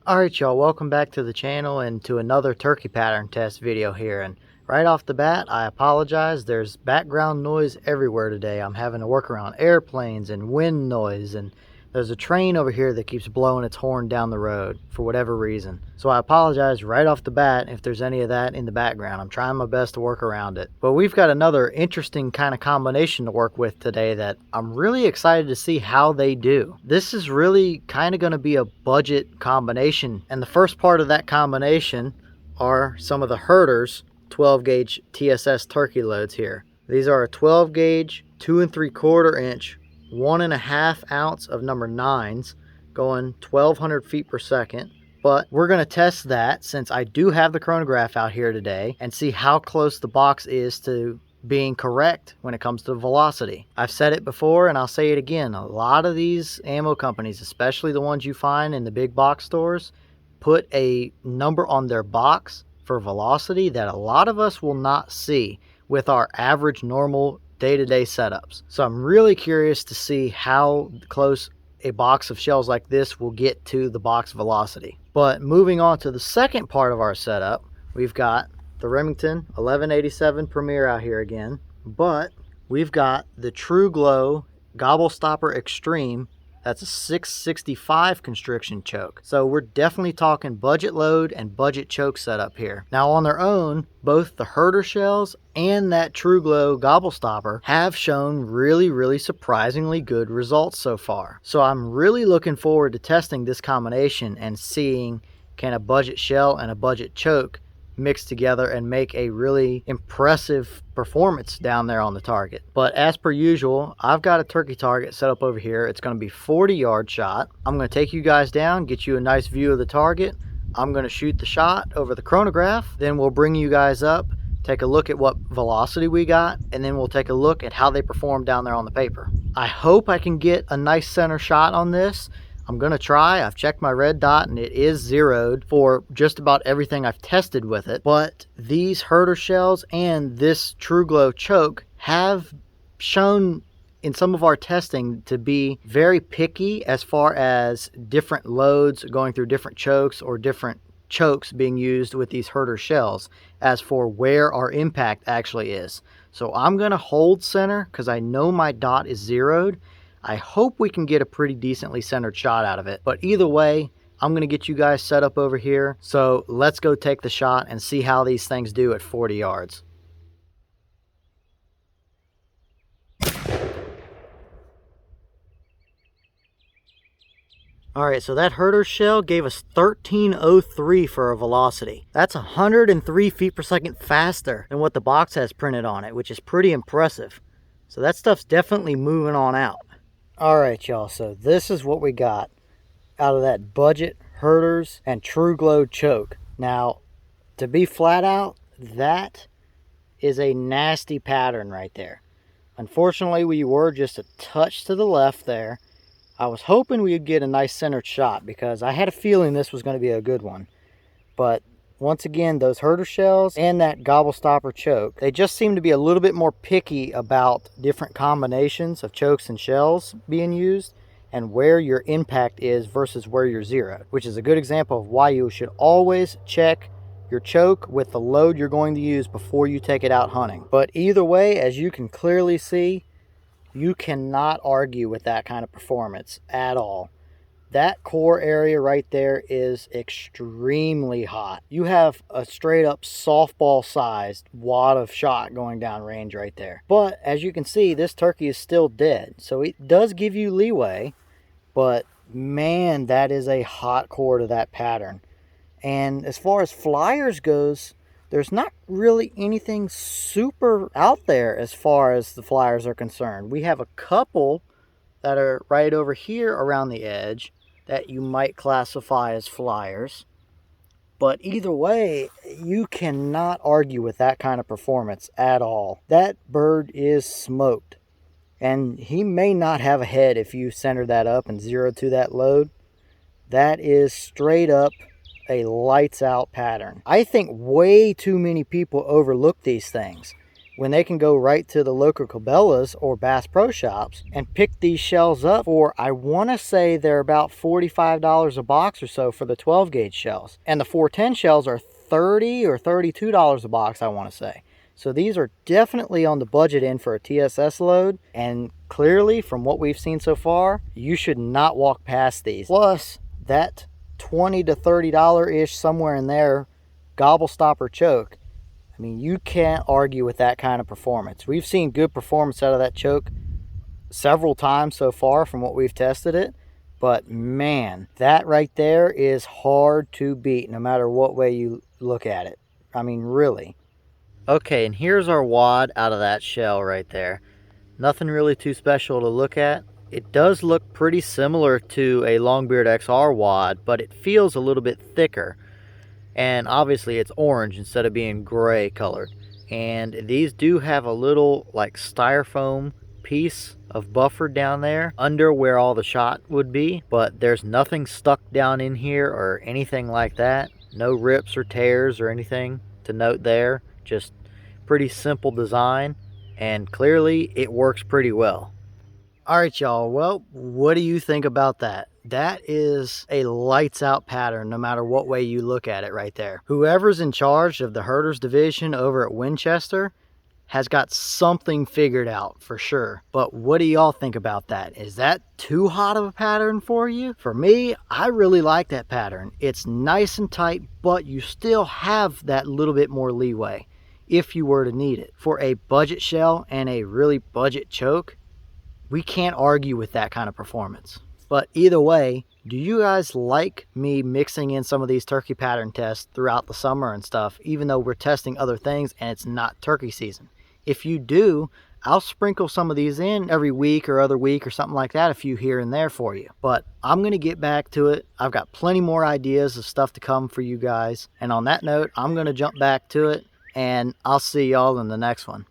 Alright y'all, welcome back to the channel and to another turkey pattern test video here. And right off the bat, I apologize, there's background noise everywhere today. I'm having to work around airplanes and wind noise, and there's a train over here that keeps blowing its horn down the road for whatever reason. So I apologize right off the bat if there's any of that in the background. I'm trying my best to work around it. But we've got another interesting kind of combination to work with today that I'm really excited to see how they do. This is really kind of going to be a budget combination. And the first part of that combination are some of the Herter's 12 gauge TSS turkey loads here. These are a 12 gauge, 2 3/4 inch, 1.5 ounce of number 9s going 1200 feet per second. But we're going to test that since I do have the chronograph out here today and see how close the box is to being correct when it comes to velocity. I've said it before and I'll say it again. A lot of these ammo companies, especially the ones you find in the big box stores, put a number on their box for velocity that a lot of us will not see with our average normal day-to-day setups. So I'm really curious to see how close a box of shells like this will get to the box velocity. But moving on to the second part of our setup, we've got the Remington 1187 Premier out here again, but we've got the TRUGLO Gobble-Stopper Xtreme. That's a 665 constriction choke. So we're definitely talking budget load and budget choke setup here. Now on their own, both the Herter shells and that TRUGLO Gobble-Stopper have shown really surprisingly good results so far. So I'm really looking forward to testing this combination and seeing can a budget shell and a budget choke mix together and make a really impressive performance down there on the target. But as per usual, I've got a turkey target set up over here. It's going to be 40-yard shot. I'm going to take you guys down, get you a nice view of the target. I'm going to shoot the shot over the chronograph. Then we'll bring you guys up, take a look at what velocity we got, and then we'll take a look at how they perform down there on the paper. I hope I can get a nice center shot on this. I'm going to try. I've checked my red dot and it is zeroed for just about everything I've tested with it. But these Herter shells and this TRUGLO choke have shown in some of our testing to be very picky as far as different loads going through different chokes or different chokes being used with these Herter shells as for where our impact actually is. So I'm going to hold center because I know my dot is zeroed. I hope we can get a pretty decently centered shot out of it. But either way, I'm going to get you guys set up over here. So let's go take the shot and see how these things do at 40 yards. Alright, so that Herter shell gave us 1303 for a velocity. That's 103 feet per second faster than what the box has printed on it, which is pretty impressive. So that stuff's definitely moving on out. Alright y'all, so this is what we got out of that budget Herters and TRUGLO choke. Now, to be flat out, that is a nasty pattern right there. Unfortunately, we were just a touch to the left there. I was hoping we would get a nice centered shot because I had a feeling this was going to be a good one. But once again, those Herter shells and that Gobble-Stopper choke, they just seem to be a little bit more picky about different combinations of chokes and shells being used and where your impact is versus where you're zeroed, which is a good example of why you should always check your choke with the load you're going to use before you take it out hunting. But either way, as you can clearly see, you cannot argue with that kind of performance at all. That core area right there is extremely hot. You have a straight up softball sized wad of shot going down range right there. But as you can see, this turkey is still dead. So it does give you leeway, but man, that is a hot core to that pattern. And as far as flyers goes, there's not really anything super out there as far as the flyers are concerned. We have a couple that are right over here around the edge that you might classify as flyers. But either way, you cannot argue with that kind of performance at all. That bird is smoked. And he may not have a head if you center that up and zero to that load. That is straight up a lights out pattern. I think way too many people overlook these things. when they can go right to the local Cabela's or Bass Pro Shops and pick these shells up for, I want to say they're about $45 a box or so for the 12 gauge shells. And the 410 shells are $30 or $32 a box, I want to say. So these are definitely on the budget end for a TSS load, and clearly from what we've seen so far, you should not walk past these. Plus, that $20 to $30-ish, somewhere in there, Gobble-Stopper choke, I mean, you can't argue with that kind of performance. We've seen good performance out of that choke several times so far from what we've tested it, but man, that right there is hard to beat no matter what way you look at it. I mean, really. Okay, and here's our wad out of that shell right there. Nothing really too special to look at. It does look pretty similar to a Longbeard XR wad, but it feels a little bit thicker. And obviously it's orange instead of being gray colored. And these do have a little like styrofoam piece of buffer down there under where all the shot would be, but there's nothing stuck down in here or anything like that. No rips or tears or anything to note there. Just pretty simple design, and clearly it works pretty well. All right, y'all, well, what do you think about that? That is a lights out pattern no matter what way you look at it right there. Whoever's in charge of the Herters division over at Winchester has got something figured out for sure. But what do y'all think about that? Is that too hot of a pattern for you? For me, I really like that pattern. It's nice and tight, but you still have that little bit more leeway if you were to need it. For a budget shell and a really budget choke, we can't argue with that kind of performance. But either way, do you guys like me mixing in some of these turkey pattern tests throughout the summer and stuff, even though we're testing other things and it's not turkey season? If you do, I'll sprinkle some of these in every week or other week or something like that, a few here and there for you. But I'm going to get back to it. I've got plenty more ideas of stuff to come for you guys. And on that note, I'm going to jump back to it, and I'll see y'all in the next one.